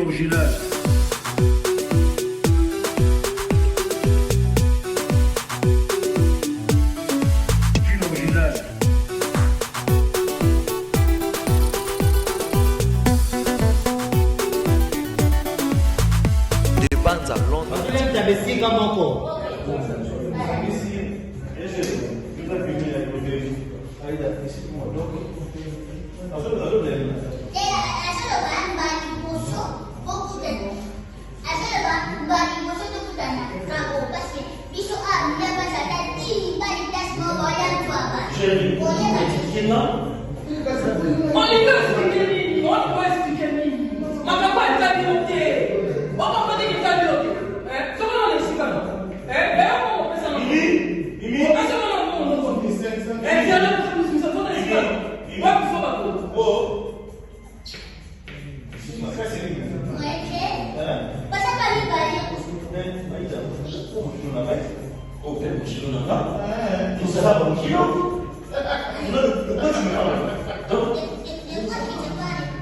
Original. Original. Des bandes à Londres.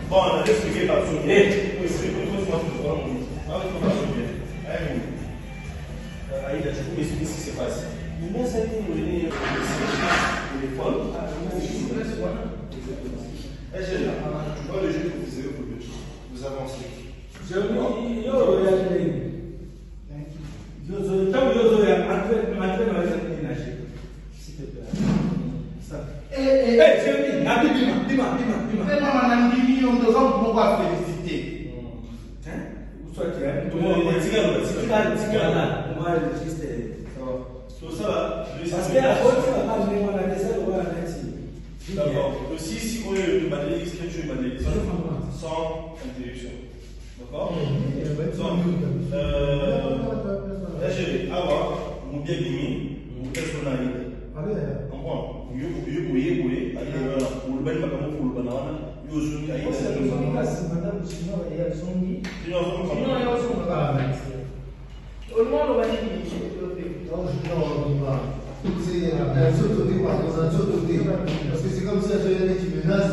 Bon, on a expliqué par tout. Aïda, tu peux m'expliquer ce qui se passe? Tu vois le jeu que vous avez pour vous avancer. D'accord. Aussi, si vous voulez le balayer, l'écriture et balayer sans interruption. D'accord? Donc, là, j'ai Awa, mon bien gagné, mon personnalité. Comprends? Parce que c'est comme si la société qui menace.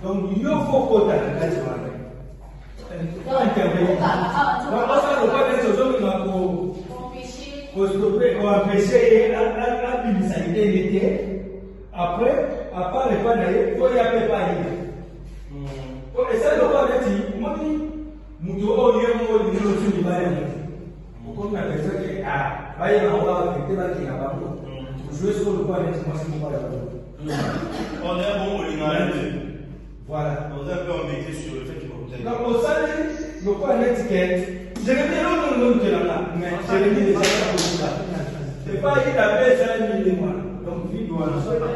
Donc, il faut qu'on empêcher la publicité. Après, à part les panneaux, il faut y aller par et ça, le pas de moi, nous devons y aller au niveau du bail. On a fait ça que, on va affecter la qui n'a pas jouer sur le point de on est bon au lignage. Voilà. On est un peu embêté sur le fait qu'il faut donc, au salaire, le point d'étiquette, je vais dire l'autre nom là, mais je vais dire déjà pour ça. C'est pas il a fait ça, il mois. Donc, il doit en sortir.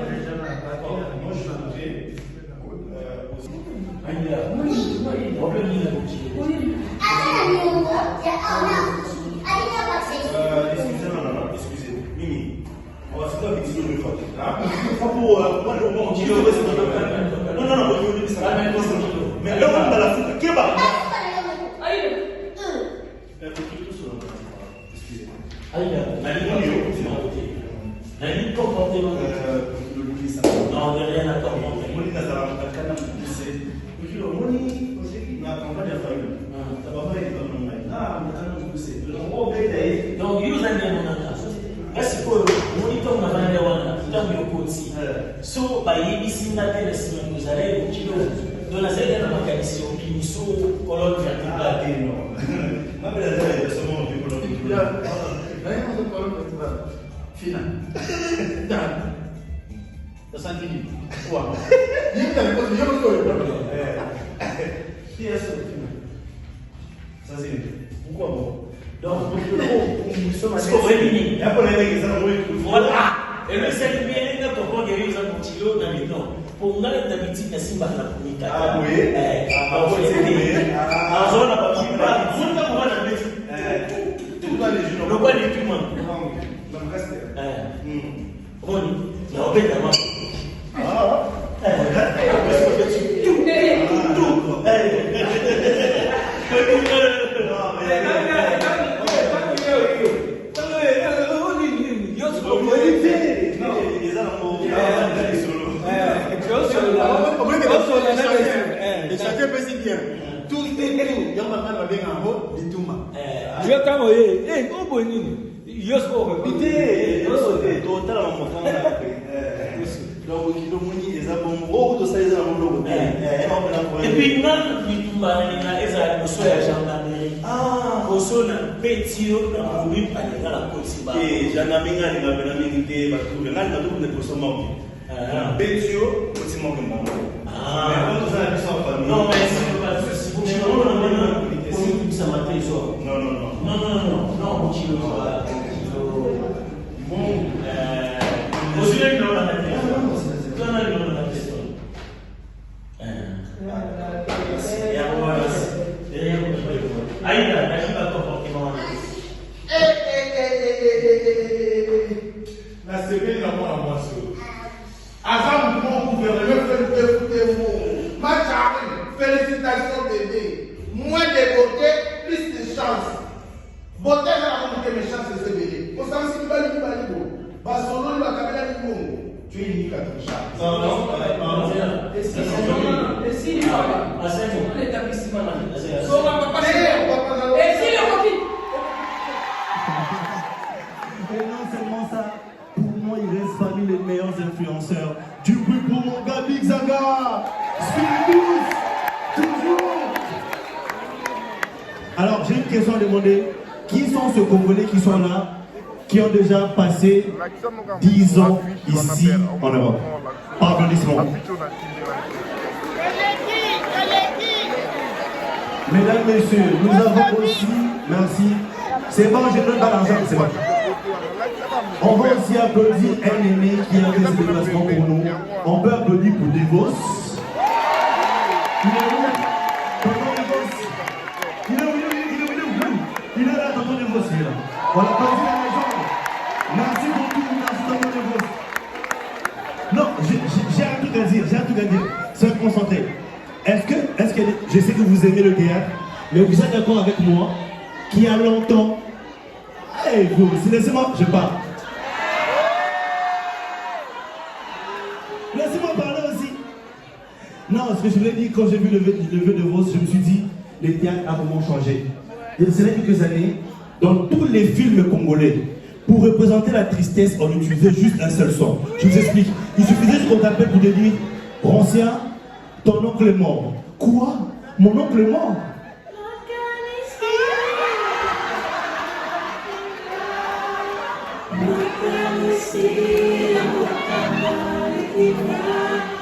Moi, je suis entré. Excusez. Mimi, on va se faire des vidéos de fois. Mais là, on va la foutre. Qui va? Non, rien à commenter. Donc, vous avez mon attention. Est-ce que vous avez mon attention? So, by ABC, vous allez vous dire, dans la série de la mécanisme, qui nous sont colonnes vertébrales. Non, mais la dernière, c'est bon, on peut Fina. Ça sent qui? Quoi? Qui est ce film? Ça, c'est pourquoi bon? Donc, nous sommes à Il y a pas les mecs qui sont voilà. Et le salibéré, quand on prend des gens dans le temps, pour nous, d'habitude, il y a Simba la communication. Ah oui. Ah, on n'a pas pu parler. Tout le monde va la mettre. Tout le monde le quoi les plus mal. Bon, il y a un peu d'avant. Ah. Chacun peut s'y dire. Tout est tout. Il y a un moment où on va en haut, du tout. Je vais quand même. Oh, bonne. Yo, c'est bon. Pité, total en montant. Donc, il doit mouiller les abonnés. Oh, tout ça, ils ont un logo. Et puis, non, il m'a dit que les gendarmerie. Ah, au sol, petit, on a voulu aller à la côte. Et gendarmerie, il y a une idée, parce que là, il y a tout le monde. Petit, petit monde. Ah, mais quand vous avez ça en famille. Non, mais c'est pas si vous avez ça matin, non, non, non. Non, non, non, non, kilo. Bon, vous avez une autre année. Non, non, non, non, la semaine n'a pas à moi seul. Avant mon gouvernement, écoutez-vous. Ma charme, félicitations bébé. Moins de beauté, plus de chance. Beauté, c'est la beauté, mais chance, c'est bébé. Au sens où il va lui parler. Barcelone, il va caméra du monde. Tu es unique à ton chat. Non, non, non. Non seulement ça, pour moi il reste parmi les meilleurs influenceurs. Du bruit pour mon gars Big Zaga, Spiritus, toujours. Alors j'ai une question à demander. Qui sont ceux Congolais qui sont là, qui ont déjà passé 10 ans ici en Europe? Par applaudissement. Mesdames, messieurs, nous avons aussi, merci. C'est bon, je donne pas l'argent, c'est bon. On va aussi applaudir un aîné qui a fait ce déplacement pour nous. On peut applaudir pour Devos. Il est où? Tonton Devos. Il est là, Tonton Devos, il est là. On applaudit la légende. Merci beaucoup, merci Tonton Devos. Non, j'ai un truc à dire, soyez concentrés. Est-ce que, je sais que vous aimez le théâtre, mais vous êtes d'accord avec moi qu'il y a longtemps. Hey, vous, laissez-moi, je parle. Laissez-moi parler aussi. Non, ce que je voulais dire, quand j'ai vu le vœu de Vos, je me suis dit, le théâtre a vraiment changé. Il y a quelques années, dans tous les films congolais, pour représenter la tristesse, on utilisait juste un seul son. Je vous explique. Il suffisait qu'on t'appelle pour te dire, Rancien, ton oncle est mort. Quoi? Mon oncle est mort?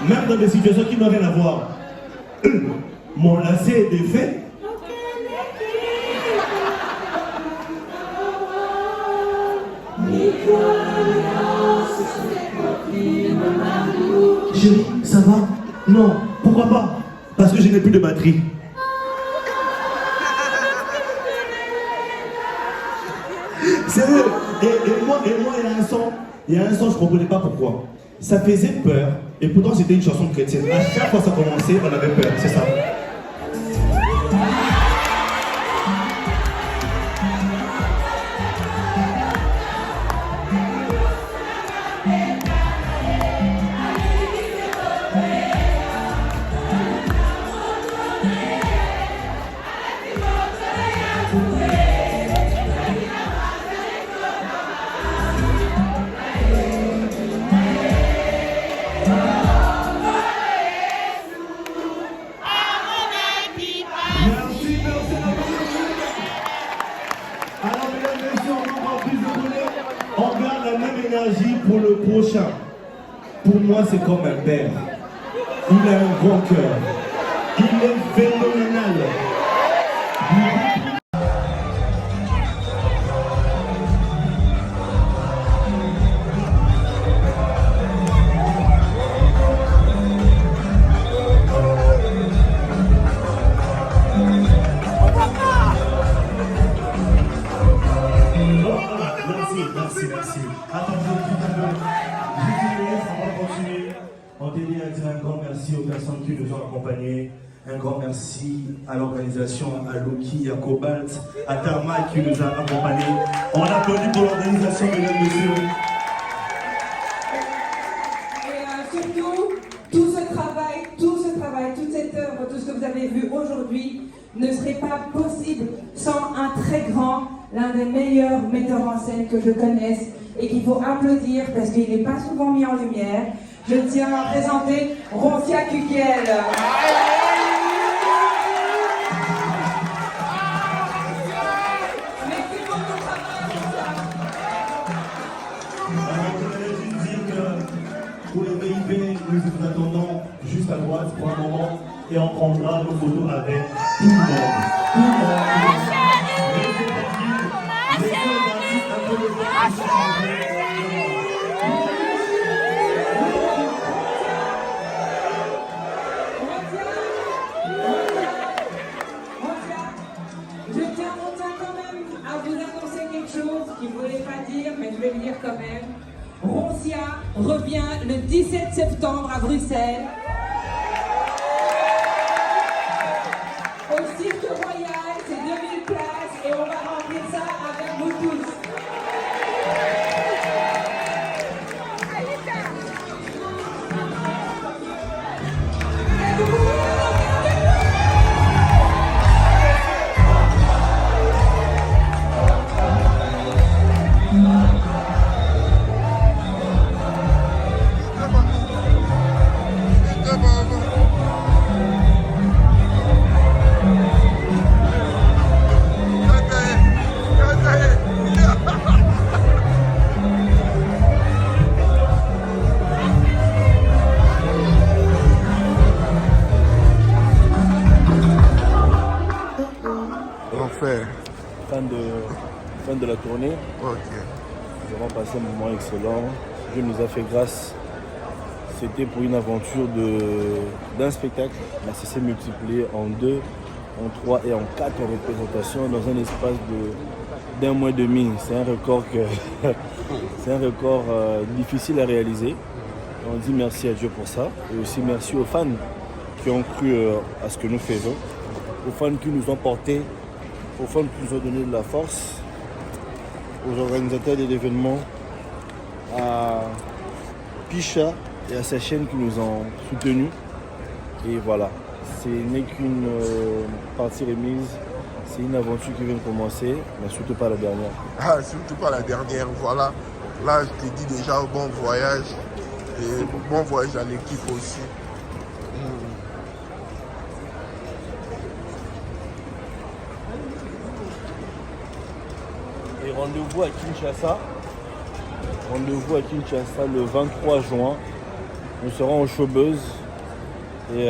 Même dans des situations qui n'ont rien à voir. Mon lacet est défait. Chérie, ça va? Non, pourquoi pas? Parce que je n'ai plus de batterie. Sérieux. Et moi, il y a un son, je ne comprenais pas pourquoi. Ça faisait peur, et pourtant c'était une chanson chrétienne. À chaque fois que ça commençait, on avait peur, c'est ça. Pour le prochain, pour moi c'est comme un père. Il a un grand cœur. Il est phénoménal. merci aux personnes qui nous ont accompagnés. Un grand merci à l'organisation, à Loki, à Cobalt, à Thermal qui nous a accompagnés. On applaudit pour l'organisation, mesdames et messieurs. Et surtout, tout ce travail, toute cette œuvre, tout ce que vous avez vu aujourd'hui ne serait pas possible sans un très grand, l'un des meilleurs metteurs en scène que je connaisse et qu'il faut applaudir parce qu'il n'est pas souvent mis en lumière. Je tiens à présenter Roncia Kukiel. Pour les VIP, nous vous attendons juste à droite pour un moment et on prendra nos photos avec tout le monde. Tout le monde. Les artistes un peu le Je tiens quand même à vous annoncer quelque chose qu'il ne voulait pas dire, mais je vais le dire quand même. Roncia revient le 17 septembre à Bruxelles au Cirque Royal, c'est 2000 places et on va remplir ça avec vous tous. Fin de la tournée. Ok. Nous avons passé un moment excellent. Dieu nous a fait grâce. C'était pour une aventure d'un spectacle. Mais ça s'est multiplié en 2, en 3 et en 4 représentations dans un espace d'un mois et demi. C'est un record difficile à réaliser. On dit merci à Dieu pour ça. Et aussi merci aux fans qui ont cru à ce que nous faisons. Aux fans qui nous ont portés, aux fans qui nous ont donné de la force, aux organisateurs de l'événement, à Picha et à sa chaîne qui nous ont soutenus. Et voilà, ce n'est qu'une partie remise, c'est une aventure qui vient de commencer, mais surtout pas la dernière. Ah, surtout pas la dernière, voilà. Là, je te dis déjà bon voyage et bon voyage à l'équipe aussi. Et rendez-vous à Kinshasa. Le 23 juin. Nous serons au Showbuzz. Et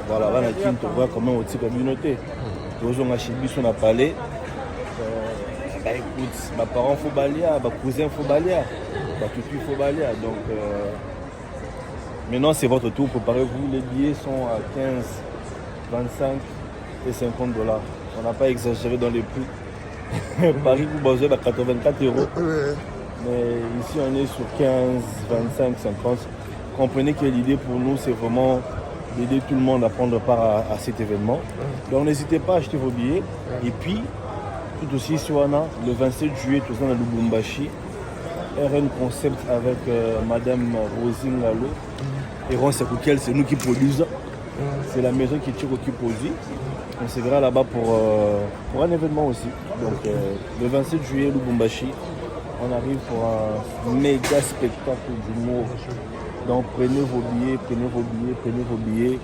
voilà, là, on voit comment on tire la communauté. Nous avons acheté on a parlé. Écoute, mes parents faut balayer, mes cousins faut balayer, mes tutus faut balayer. Donc maintenant c'est votre tour, préparez-vous. Les billets sont à 15, 25 et 50 $. On n'a pas exagéré dans les prix. Paris, vous basez à 84 €. Mais ici, on est sur 15, 25, 50. Comprenez que l'idée pour nous, c'est vraiment d'aider tout le monde à prendre part à cet événement. Donc, n'hésitez pas à acheter vos billets. Et puis, tout aussi, Suana, le 27 juillet, tout ça dans Lubumbashi, RN Concept avec Madame Rosine Lalo. Et Roncia Kukiel, c'est nous qui produisons. C'est la maison qui produit. On se verra là-bas pour un événement aussi. Donc le 27 juillet, Lubumbashi, on arrive pour un méga spectacle d'humour. Donc prenez vos billets.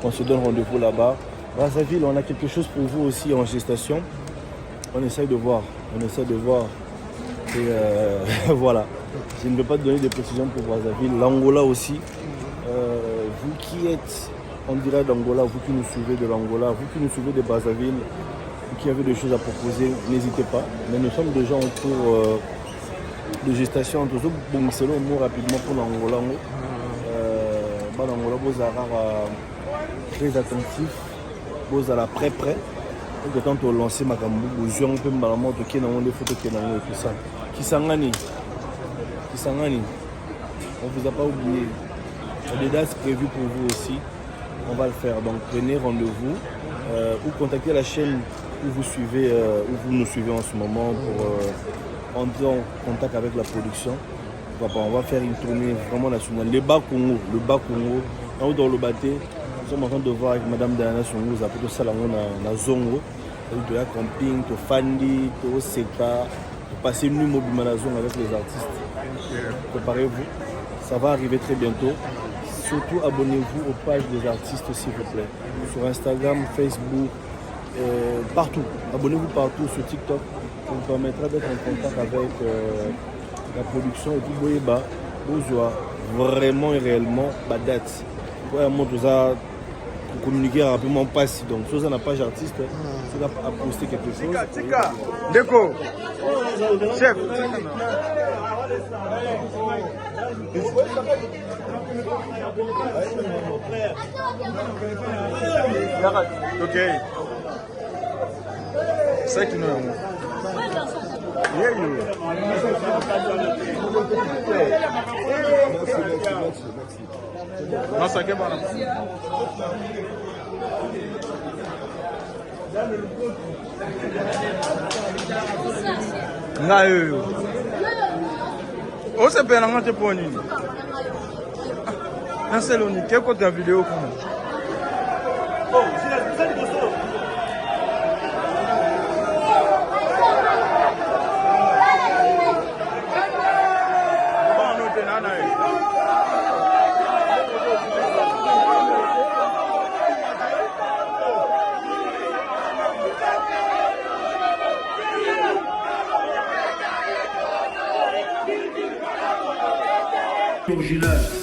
On se donne rendez-vous là-bas. Brazzaville, on a quelque chose pour vous aussi en gestation. On essaye de voir. Et voilà. Je ne vais pas te donner des précisions pour Brazzaville. L'Angola aussi. Vous qui êtes en direct d'Angola, vous qui nous suivez de l'Angola, vous qui nous suivez de Brazzaville, vous qui avez des choses à proposer, n'hésitez pas. Mais nous sommes déjà en cours de gestation. Bon, selon nous, rapidement pour l'Angola. L'Angola, vous êtes très attentif, vous êtes prêt. Et quand on lance ma caméra, vous avez un peu de mal à monter, des photos qui sont et tout ça. Kisangani, on ne vous a pas oublié. des dates prévues pour vous aussi. On va le faire. Donc prenez rendez-vous ou contactez la chaîne où vous suivez, où vous nous suivez en ce moment pour entrer en contact avec la production. On va faire une tournée vraiment nationale. Le bas Congo, là dans le Baté, nous sommes en train de voir avec Madame Diana Songo, nous avons ça dans Zongo, de la camping, de Fandi, de Seka, de passer une nuit mobile à la zone avec les artistes. Préparez-vous, ça va arriver très bientôt. Surtout abonnez-vous aux pages des artistes s'il vous plaît. Sur Instagram, Facebook, partout. Abonnez-vous partout sur TikTok. Ça vous permettra d'être en contact avec la production et puis Boyeba, Bozoa, vraiment et réellement, la date. Ouais, moi, tout ça, pour communiquer rapidement, pas si. Donc, si vous avez une page artiste, c'est à poster quelque chose. Tika, Déco, chef. Ok. C'est qui nous yeah, you. Non, ça qui est bon. Nga yo. O se pena ngate poni. Na seloni ke ko ta video ko. Oh, c'est la original.